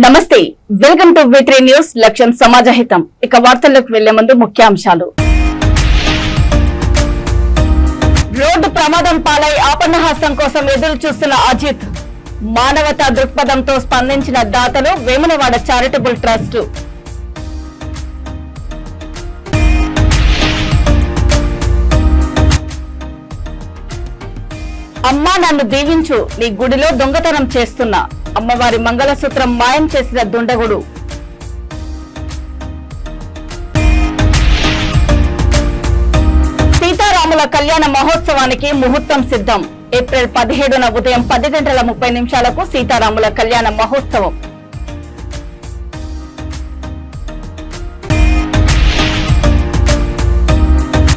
నమస్తే, welcome to V3 news. లక్ష్యం సమాజహితం. ఇక వార్తల్లోకి వెళ్లే ముందు ముఖ్యాంశాలు. రోడ్డు ప్రమాదం పాలై ఆపన్నహస్తం కోసం ఎదురు చూస్తున్న అజిత్. మానవతా దృక్పథంతో స్పందించిన దాతలు వేములవాడ చారిటబుల్ ట్రస్ట్. అమ్మా నన్ను దీవించు, నీ గుడిలో దొంగతనం చేస్తున్నా. అమ్మవారి మంగళసూత్రం మాయం చేసిన దుండగుడు. సీతారాముల కళ్యాణ మహోత్సవానికి ముహూర్తం సిద్ధం. ఏప్రిల్ 17న ఉదయం 10:30 సీతారాముల కళ్యాణ మహోత్సవం.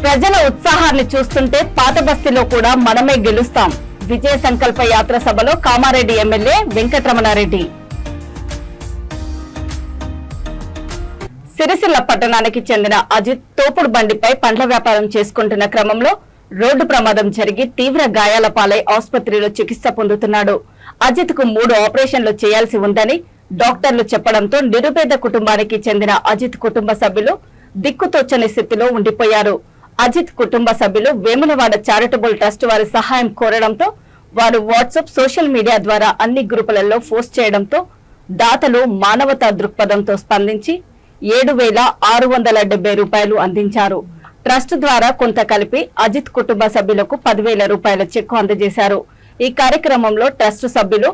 ప్రజల ఉత్సాహాన్ని చూస్తుంటే పాత బస్తీలో కూడా మనమే గెలుస్తాం. విజయ సంకల్ప యాత్ర సభలో కామారెడ్డి ఎమ్మెల్యే వెంకటరమణారెడ్డి. సిరిసిల్ల పట్టణానికి చెందిన అజిత్ తోపుడు బండిపై పండ్ల వ్యాపారం చేసుకుంటున్న క్రమంలో రోడ్డు ప్రమాదం జరిగి తీవ్ర గాయాల పాలై ఆసుపత్రిలో చికిత్స పొందుతున్నాడు. అజిత్ కు 3 ఆపరేషన్లు చేయాల్సి ఉందని డాక్టర్లు చెప్పడంతో నిరుపేద కుటుంబానికి చెందిన అజిత్ కుటుంబ సభ్యులు దిక్కుతోచని స్థితిలో ఉండిపోయారు. అజిత్ కుటుంబ సభ్యులు వేములవాడ చారిటబుల్ ట్రస్ట్ వారి సహాయం కోరడంతో వారు వాట్సాప్, సోషల్ మీడియా ద్వారా అన్ని గ్రూపులలో పోస్ట్ చేయడంతో దాతలు మానవతా దృక్పథంతో స్పందించి 7,670 రూపాయలు అందించారు. ట్రస్ట్ ద్వారా కొంత కలిపి అజిత్ కుటుంబ సభ్యులకు 10,000 రూపాయల చెక్కు అందజేశారు. ఈ కార్యక్రమంలో ట్రస్ట్ సభ్యులు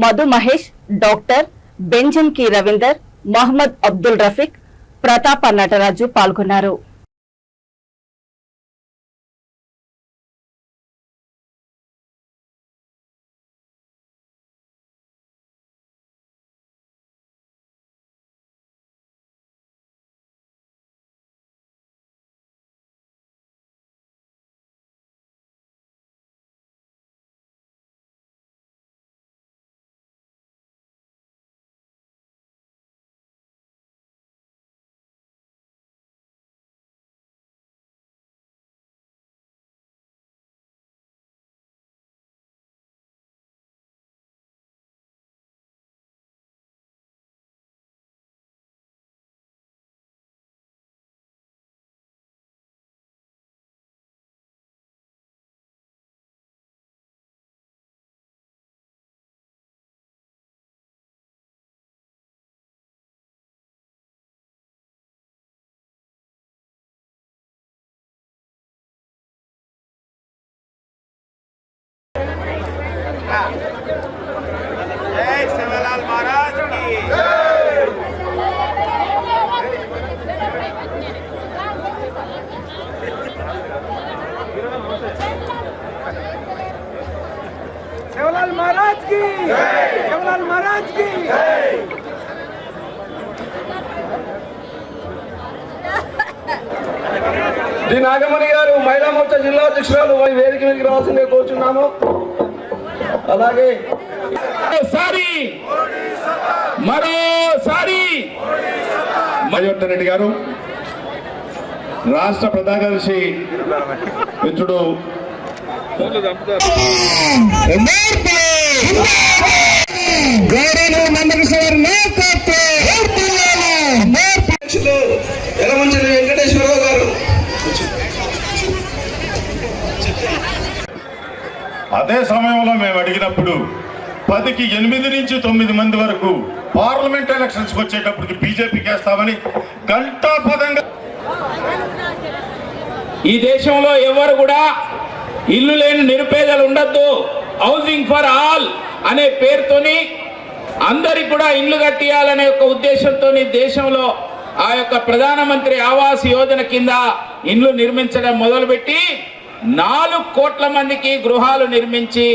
మధు మహేష్, డాక్టర్ బెంజన్ కి రవీందర్, మహమ్మద్ అబ్దుల్ రఫీక్, ప్రతాప నటరాజు పాల్గొన్నారు. जय सेवालाल महाराज की सेवालाल महाराज की सेवालाल महाराज की दी नागमणि गारू महिला मोर्चा जिला अध्यक्षురాలు వేదిక మీదకి రావాల్సిందిగా కోరుచున్నాము. అలాగే మరోసారి మయోత్తర్ రెడ్డి గారు, రాష్ట్ర ప్రధాన కార్యదర్శి మిత్రుడు ఎలమంచిలి వెంకటేశ్వరరావు గారు. అదే సమయంలో మేము అడిగినప్పుడు 10కి 8 నుంచి 9 మంది వరకు పార్లమెంట్ ఎలక్షన్స్ వచ్చేటప్పటికి బీజేపీకి వేస్తామని గంటాపదంగా. ఈ దేశంలో ఎవరు కూడా ఇల్లు లేని నిరుపేదలు ఉండొద్దు, హౌసింగ్ ఫర్ ఆల్ అనే పేరుతోని అందరికి కూడా ఇల్లు కట్టియాలనే ఒక ఉద్దేశంతో దేశంలో ఆ యొక్క ప్రధానమంత్రి ఆవాస్ యోజన కింద ఇండ్లు నిర్మించడం మొదలుపెట్టి 4 కోట్ల మందికి గృహాలు నిర్మించి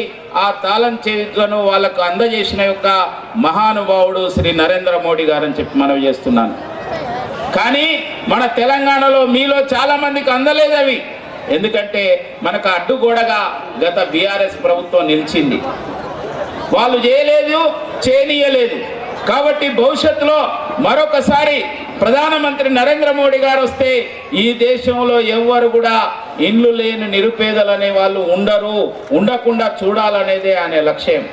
ఆ తాళం చేతులను వాళ్ళకు అందజేసిన యొక్క మహానుభావుడు శ్రీ నరేంద్ర మోడీ గారని చెప్పి మనవి చేస్తున్నాను. కానీ మన తెలంగాణలో మీలో చాలా మందికి అందలేదు అవి. ఎందుకంటే మనకు అడ్డుగోడగా గత బీఆర్ఎస్ ప్రభుత్వం నిలిచింది. వాళ్ళు చేయలేదు, చేయనీయలేదు. కాబట్టి భవిష్యత్తులో మరొకసారి ప్రధానమంత్రి నరేంద్ర మోడీ గారు వస్తే ఈ దేశంలో ఎవ్వరు కూడా ఇండ్లు లేని నిరుపేదలు అనే వాళ్ళు ఉండకుండా చూడాలనేదే ఆయన లక్ష్యం.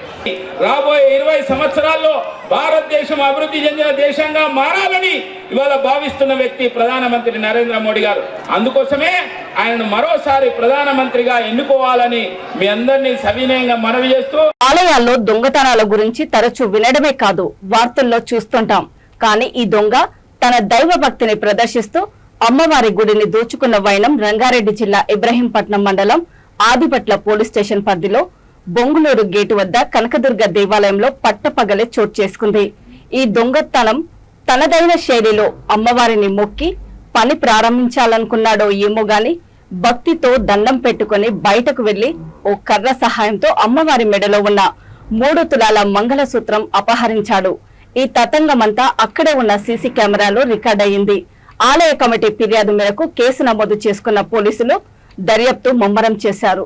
రాబోయే 20 సంవత్సరాల్లో భారతదేశం అభివృద్ధి చెందిన దేశంగా మారాలని ఇవాళ భావిస్తున్న వ్యక్తి ప్రధానమంత్రి నరేంద్ర మోడీ గారు. అందుకోసమే ఆయనను మరోసారి ప్రధానమంత్రిగా ఎన్నుకోవాలని మీ అందరినీ సవినయంగా మనవి చేస్తూ, ఆలయాల్లో దొంగతనాల గురించి తరచూ వినడమే కాదు వార్తల్లో చూస్తుంటాం. కానీ ఈ దొంగ తన దైవ భక్తిని ప్రదర్శిస్తూ అమ్మవారి గుడిని దోచుకున్న వైనం రంగారెడ్డి జిల్లా ఇబ్రహీంపట్నం మండలం ఆదిపట్ల పోలీస్ స్టేషన్ పరిధిలో బొంగులూరు గేటు వద్ద కనకదుర్గ దేవాలయంలో పట్టపగలే చోటు చేసుకుంది. ఈ దొంగతనం తనదైన శైలిలో అమ్మవారిని మొక్కి పని ప్రారంభించాలనుకున్నాడో ఏమో గాని భక్తితో దండం పెట్టుకుని బయటకు వెళ్లి ఓ కర్ర సహాయంతో అమ్మవారి మెడలో ఉన్న 3 తులాల మంగళసూత్రం అపహరించాడు. ఈ తతంగమంతా అక్కడే ఉన్న సీసీ కెమెరాలో రికార్డ్ అయింది. ఆలయ కమిటీ ఫిర్యాదు మేరకు కేసు నమోదు చేసుకున్న పోలీసులు దర్యాప్తు ముమ్మరం చేశారు.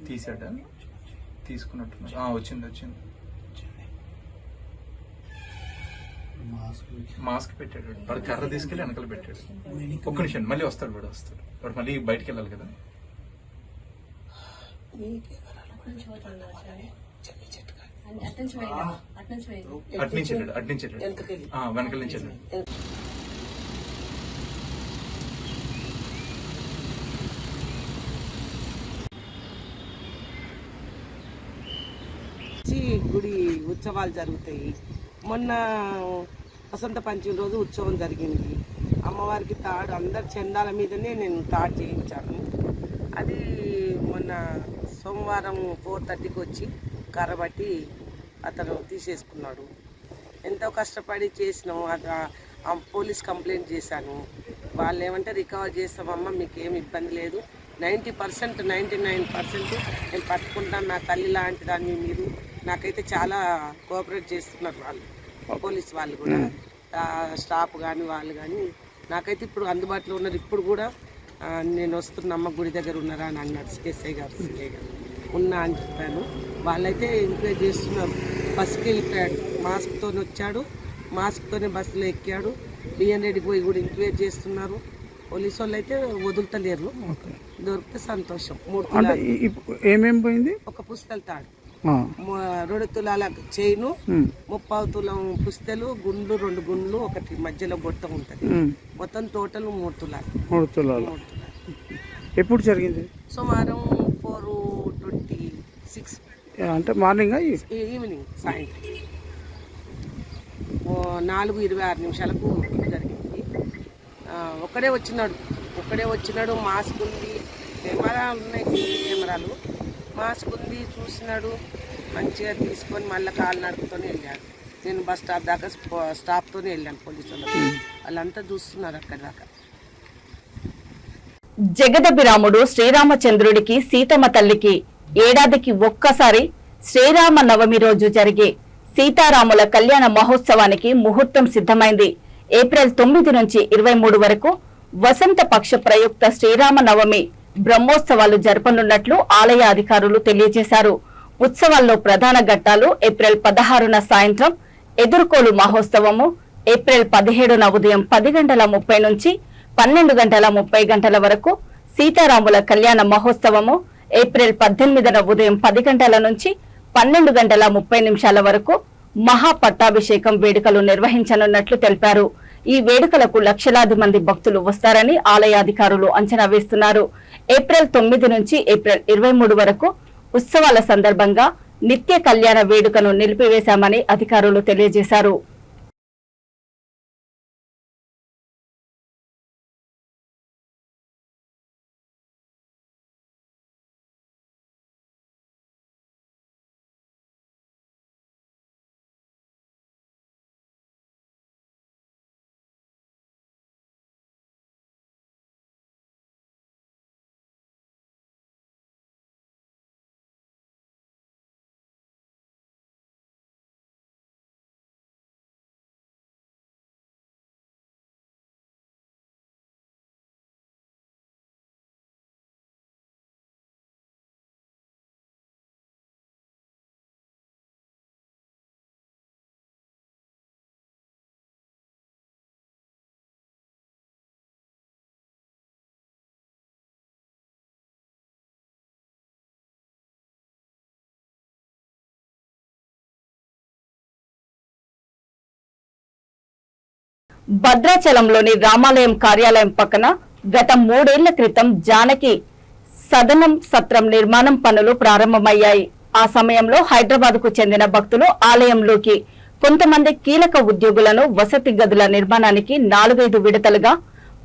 తీసాడా తీసుకున్నట్టున్నారు. వచ్చింది మాస్క్ పెట్టాడు. వాడు కర్ర తీసుకెళ్ళి వెనకాల పెట్టాడు. ఒక్క నిమిషం, మళ్ళీ వస్తాడు. వాడు మళ్ళీ బయటికి వెళ్ళాలి కదా. అట్నుంచి వెళ్ళాడు వెనకాల నుంచి వెళ్ళాడు. గుడి ఉత్సవాలు జరుగుతాయి. మొన్న వసంత పంచమి రోజు ఉత్సవం జరిగింది. అమ్మవారికి తాడు అందరి చందాల మీదనే నేను తాడు చేయించాను. అది మొన్న సోమవారం 4:30కి వచ్చి కర్రబట్టి అతను తీసేసుకున్నాడు. ఎంతో కష్టపడి చేసినాము. పోలీస్ కంప్లైంట్ చేశాను. వాళ్ళు ఏమంటే రికవర్ చేస్తామమ్మా, మీకేం ఇబ్బంది లేదు, 90% 99% నేను పట్టుకుంటాను, నా తల్లి లాంటి దాన్ని మీరు. నాకైతే చాలా కోఆపరేట్ చేస్తున్నారు వాళ్ళు, పోలీస్ వాళ్ళు కూడా, స్టాఫ్ కానీ వాళ్ళు కానీ. నాకైతే ఇప్పుడు అందుబాటులో ఉన్నారు. ఇప్పుడు కూడా నేను వస్తున్నమ్మ గుడి దగ్గర ఉన్నారా అని అన్నారు ఎస్ఐ గారు, సిఐ గారు. ఉన్నా అని చెప్పాను. వాళ్ళైతే ఎంక్వైరీ చేస్తున్నారు. బస్సుకి వెళ్ళిపోయాడు, మాస్క్తో వచ్చాడు, మాస్క్తోనే బస్సులో ఎక్కాడు. బిఎన్ రెడ్డికి పోయి కూడా ఎంక్వైరీ చేస్తున్నారు. పోలీసు వాళ్ళు అయితే వదులుతలేరు. దొరికితే సంతోషం. 3 తులాలు ఏమేమి పోయింది? ఒక పుస్తల తాడు, 2 తులాల చైను, 30 తులం పుస్తలు, గుండ్లు 2 గుండ్లు, ఒకటి మధ్యలో గొట్ట ఉంటుంది. మొత్తం టోటల్ 3 తులాలు. 3 తులాలు. ఎప్పుడు జరిగింది? సుమారు 4:26 అంటే మార్నింగ్ ఈవినింగ్, సాయంత్రం 4:26 జరిగింది. ఒక్కడే వచ్చినాడు. మాస్క్ ఉంది, కెమెరా ఉన్నాయి, కెమెరాలు. మాస్క్ ఉంది, చూసినాడు. మంచిగా తీసుకొని మళ్ళీ కాలు నడుపుతూనే వెళ్ళాడు. నేను బస్ స్టాప్ దాకా స్టాప్తోనే వెళ్ళాను. పోలీసు వాళ్ళంతా చూస్తున్నారు అక్కడి దాకా. జగదభిరాముడు శ్రీరామచంద్రుడికి సీతమ్మ తల్లికి ఏడాదికి ఒక్కసారి శ్రీరామ నవమి రోజు జరిగే సీతారాముల కళ్యాణ మహోత్సవానికి ముహూర్తం సిద్ధమైంది. ఏప్రిల్ 9 నుంచి 23 వరకు వసంత పక్ష ప్రయుక్త శ్రీరామ నవమి బ్రహ్మోత్సవాలు జరపనున్నట్లు ఆలయ అధికారులు తెలియజేశారు. ఉత్సవాల్లో ప్రధాన ఘట్టాలు ఏప్రిల్ 16న సాయంత్రం ఎదుర్కోలు మహోత్సవము, ఏప్రిల్ 17న ఉదయం 10:30 నుంచి 12:30 వరకు సీతారాముల కళ్యాణ మహోత్సవము, ఏప్రిల్ 18న ఉదయం 10 గంటల నుంచి 12:30 వరకు మహాపట్టాభిషేకం వేడుకలు నిర్వహించనున్నట్లు తెలిపారు. ఈ వేడుకలకు లక్షలాది మంది భక్తులు వస్తారని ఆలయ అధికారులు అంచనా వేస్తున్నారు. ఏప్రిల్ 9 నుంచి ఏప్రిల్ 23 వరకు ఉత్సవాల సందర్భంగా నిత్య కళ్యాణ వేడుకను నిలిపివేశామని అధికారులు తెలియజేశారు. భద్రాచలంలోని రామాలయం కార్యాలయం పక్కన గత 3 ఏళ్ల క్రితం జానకి సదనం సత్రం నిర్మాణం పనులు ప్రారంభమయ్యాయి. ఆ సమయంలో హైదరాబాద్ కు చెందిన భక్తులు ఆలయంలోకి కొంతమంది కీలక ఉద్యోగులను వసతి గదుల నిర్మాణానికి 4-5 విడతలుగా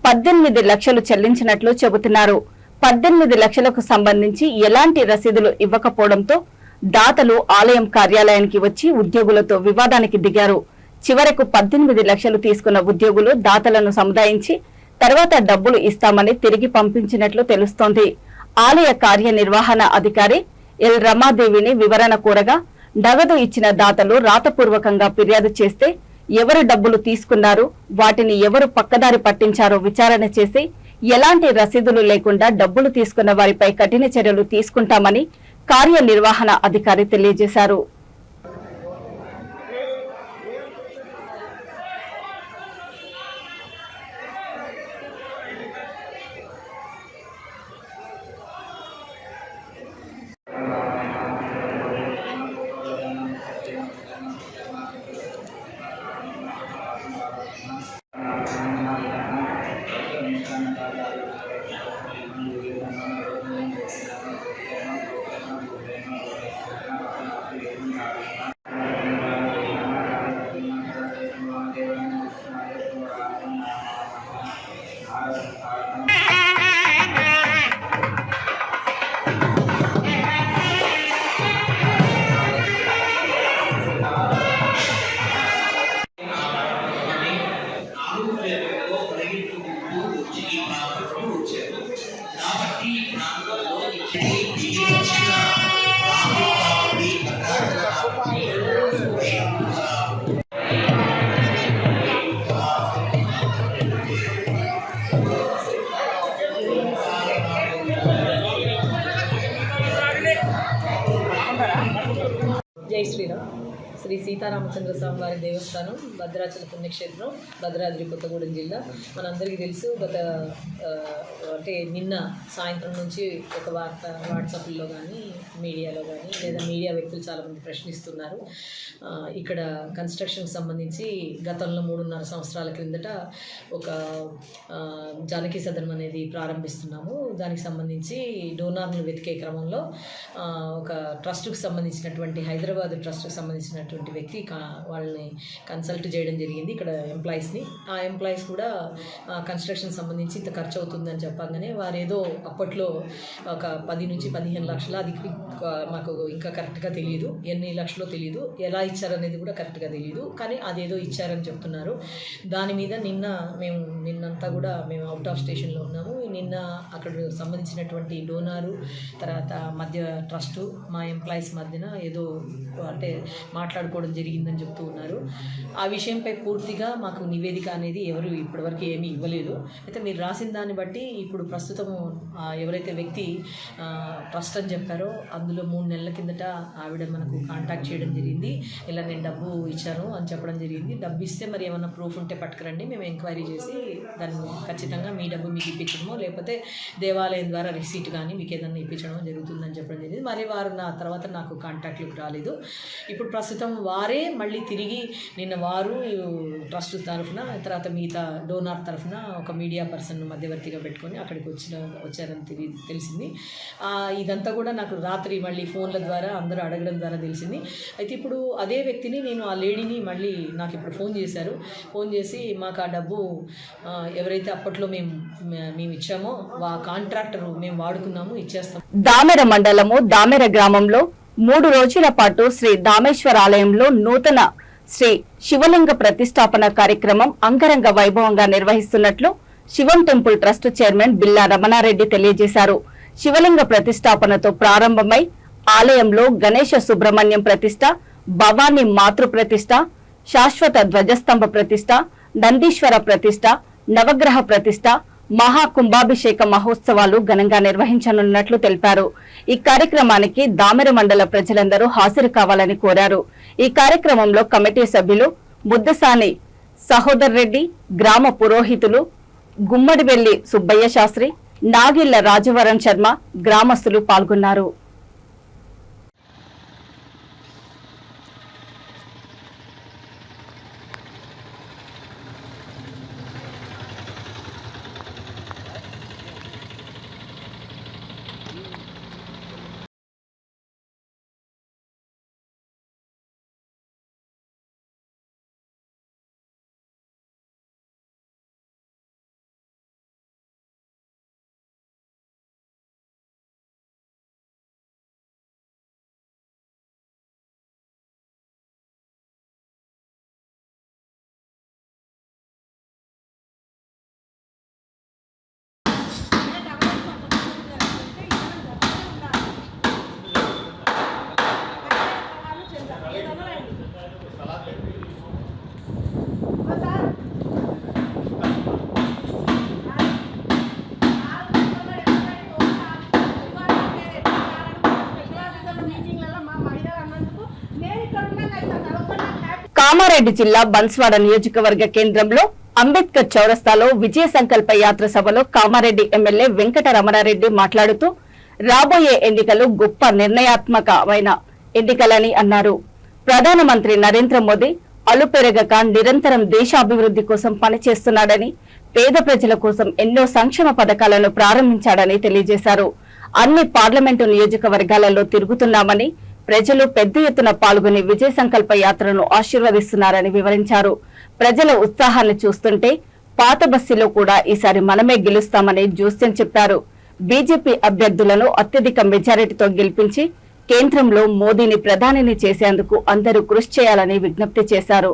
18 లక్షలు చెల్లించినట్లు చెబుతున్నారు. 18 లక్షలకు సంబంధించి ఎలాంటి రసీదులు ఇవ్వకపోవడంతో దాతలు ఆలయం కార్యాలయానికి వచ్చి ఉద్యోగులతో వివాదానికి దిగారు. చివరకు 18 లక్షలు తీసుకున్న ఉద్యోగులు దాతలను సముదాయించి తర్వాత డబ్బులు ఇస్తామని తిరిగి పంపించినట్లు తెలుస్తోంది. ఆలయ కార్యనిర్వహణ అధికారి ఎల్ రమాదేవిని వివరణ కోరగా నగదు ఇచ్చిన దాతలు రాతపూర్వకంగా ఫిర్యాదు చేస్తే ఎవరు డబ్బులు తీసుకున్నారు, వాటిని ఎవరు పక్కదారి పట్టించారో విచారణ చేసి ఎలాంటి రసీదులు లేకుండా డబ్బులు తీసుకున్న వారిపై కఠిన చర్యలు తీసుకుంటామని కార్యనిర్వహణ అధికారి తెలియజేశారు. జై శ్రీరామ్. శ్రీ సీతారామచంద్ర స్వామి వారి దేవస్థానం భద్రాచల పుణ్యక్షేత్రం, భద్రాద్రి కొత్తగూడెం జిల్లా. మనందరికీ తెలుసు, అంటే నిన్న సాయంత్రం నుంచి ఒక వార్త వాట్సాప్లో కానీ మీడియాలో కానీ లేదా మీడియా వ్యక్తులు చాలామంది ప్రశ్నిస్తున్నారు. ఇక్కడ కన్స్ట్రక్షన్కి సంబంధించి గతంలో 3.5 సంవత్సరాల క్రిందట ఒక జానకి సదనం అనేది ప్రారంభిస్తున్నాము. దానికి సంబంధించి డోనార్ను వెతికే క్రమంలో ఒక ట్రస్ట్కి సంబంధించినటువంటి హైదరాబాద్ ట్రస్ట్కి సంబంధించినటువంటి వ్యక్తి వాళ్ళని కన్సల్ట్ చేయడం జరిగింది, ఇక్కడ ఎంప్లాయీస్ని. ఆ ఎంప్లాయీస్ కూడా కన్స్ట్రక్షన్ సంబంధించి ఇంత ఖర్చు అవుతుందని చెప్పగానే వారు ఏదో అప్పట్లో ఒక 10 నుంచి 15 లక్షలు, అది మాకు ఇంకా కరెక్ట్గా తెలియదు, ఎన్ని లక్షలో తెలియదు, ఎలా ఇచ్చారనేది కూడా కరెక్ట్గా తెలియదు, కానీ అదేదో ఇచ్చారని చెప్తున్నారు. దాని మీద నిన్నంతా కూడా మేము అవుట్ ఆఫ్ స్టేషన్లో ఉన్నాము. నిన్న అక్కడ సంబంధించినటువంటి డోనారు తర్వాత మధ్య ట్రస్టు మా ఎంప్లాయీస్ మధ్యన ఏదో అంటే మాట్లాడుకోవడం జరిగిందని చెప్తూ ఉన్నారు. ఆ విషయంపై పూర్తిగా మాకు నివేదిక అనేది ఎవరు ఇప్పటివరకు ఏమీ ఇవ్వలేదు. అయితే మీరు రాసిన దాన్ని బట్టి ఇప్పుడు ప్రస్తుతము ఎవరైతే వ్యక్తి ట్రస్ట్ అని చెప్పారో అందులో 3 నెలల కిందట ఆవిడ మనకు కాంటాక్ట్ చేయడం జరిగింది. ఇలా నేను డబ్బు ఇచ్చాను అని చెప్పడం జరిగింది. డబ్బు ఇస్తే మరి ఏమన్నా ప్రూఫ్ ఉంటే పట్టుకురండి, మేము ఎంక్వైరీ చేసి దాన్ని ఖచ్చితంగా మీ డబ్బు మీకు ఇప్పించడమో లేకపోతే దేవాలయం ద్వారా రిసీట్ కానీ మీకు ఏదన్నా ఇప్పించడమో జరుగుతుందని చెప్పడం జరిగింది. మరి వారు నా తర్వాత నాకు కాంటాక్ట్లోకి రాలేదు. ఇప్పుడు ప్రస్తుతం వారే మళ్ళీ తిరిగి నిన్న వారు ట్రస్ట్ తరఫున తర్వాత మిగతా డోనార్ తరఫున ఒక మీడియా పర్సన్ మధ్యవర్తిగా పెట్టుకొని అక్కడికి వచ్చారని తెలిసింది. ఇదంతా కూడా నాకు రాత్రి మళ్ళీ ఫోన్ల ద్వారా అందరూ అడగడం ద్వారా తెలిసింది. అయితే ఇప్పుడు అదే వ్యక్తిని నేను ఆ లేడీని మళ్ళీ నాకు ఇప్పుడు ఫోన్ చేశారు. ఫోన్ చేసి మాకు ఆ డబ్బు ఎవరైతే అప్పట్లో మేము ఇచ్చామో ఆ కాంట్రాక్టర్ మేము వాడుకున్నాము ఇచ్చేస్తాం. దామెర మండలము దామెర గ్రామంలో 3 రోజుల పాటు శ్రీ దామేశ్వర ఆలయంలో నూతన శ్రీ శివలింగ ప్రతిష్టాపన కార్యక్రమం అంగరంగ వైభవంగా నిర్వహిస్తున్నట్లు శివం టెంపుల్ ట్రస్ట్ చైర్మన్ బిల్లా రమణారెడ్డి తెలియజేశారు. శివలింగ ప్రతిష్టాపనతో ప్రారంభమై ఆలయంలో గణేశ సుబ్రహ్మణ్యం ప్రతిష్ట, భవానీ మాతృ ప్రతిష్ట, శాశ్వత ధ్వజస్తంభ ప్రతిష్ట, నందీశ్వర ప్రతిష్ట, నవగ్రహ ప్రతిష్ట, మహాకుంభాభిషేక మహోత్సవాలు ఘనంగా నిర్వహించనున్నట్లు తెలిపారు. ఈ కార్యక్రమానికి దామెర మండల ప్రజలందరూ హాజరు కావాలని కోరారు. ఈ కార్యక్రమంలో కమిటీ సభ్యులు ముద్దసాని సహోదర్ రెడ్డి, గ్రామ పురోహితులు గుమ్మడివెల్లి సుబ్బయ్య శాస్త్రి, నాగిళ్ల రాజవరం శర్మ, గ్రామస్తులు పాల్గొన్నారు. కామారెడ్డి జిల్లా బన్స్వాడ నియోజకవర్గ కేంద్రంలో అంబేద్కర్ చౌరస్తాలో విజయ సంకల్ప యాత్ర సభలో కామారెడ్డి ఎమ్మెల్యే వెంకట రమణారెడ్డి మాట్లాడుతూ రాబోయే ఎన్నికలు గొప్ప నిర్ణయాత్మకమైన ఎన్నికలని అన్నారు. ప్రధానమంత్రి నరేంద్ర మోదీ అలుపెరగక నిరంతరం దేశాభివృద్ధి కోసం పనిచేస్తున్నాడని, పేద ప్రజల కోసం ఎన్నో సంక్షేమ పథకాలను ప్రారంభించాడని తెలియజేశారు. అన్ని పార్లమెంటు నియోజకవర్గాలలో తిరుగుతున్నామని, ప్రజలు పెద్ద ఎత్తున పాల్గొని విజయ సంకల్ప యాత్రను ఆశీర్వదిస్తున్నారని వివరించారు. ప్రజల ఉత్సాహాన్ని చూస్తుంటే పాత బస్తీలో కూడా ఈసారి మనమే గెలుస్తామని జోస్యం చెప్పారు. బీజేపీ అభ్యర్థులను అత్యధిక మెజారిటీతో గెలిపించి కేంద్రంలో మోదీని ప్రధానిని చేసేందుకు అందరూ కృషి చేయాలని విజ్ఞప్తి చేశారు.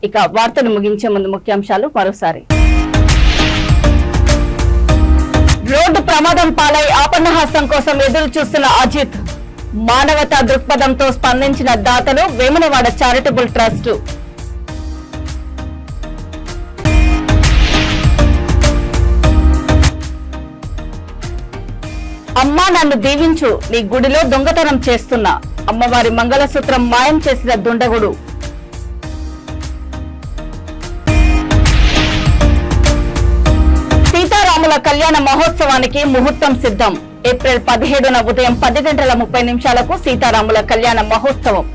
ఇక వార్తలు ముగించే ముందు ముఖ్యాంశాలు మరోసారి. రోడ్డు ప్రమాదం పాలై ఆపన్నహస్తం కోసం ఎదురు చూస్తున్న అజిత్. మానవతా దృక్పథంతో స్పందించిన దాతలు వేములవాడ చారిటబుల్ ట్రస్ట్. అమ్మా నన్ను దీవించు, నీ గుడిలో దొంగతనం చేస్తున్నా. అమ్మవారి మంగళసూత్రం మాయం చేసిన దుండగుడు. సీతారాముల కళ్యాణ మహోత్సవానికి ముహూర్తం సిద్ధం. ఏప్రిల్ 17న ఉదయం 10:30 సీతారాముల కళ్యాణ మహోత్సవం.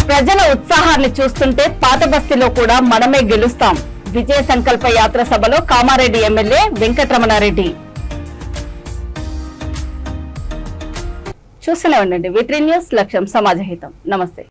ప్రజల ఉత్సాహాన్ని చూస్తుంటే పాత బస్తీలో కూడా మనమే గెలుస్తాం. విజయ సంకల్ప యాత్ర సభలో కామారెడ్డి ఎమ్మెల్యే వెంకటరమణారెడ్డి. చూస్తూనే ఉండండి V3 న్యూస్, లక్ష్యం సమాజహితం. నమస్తే.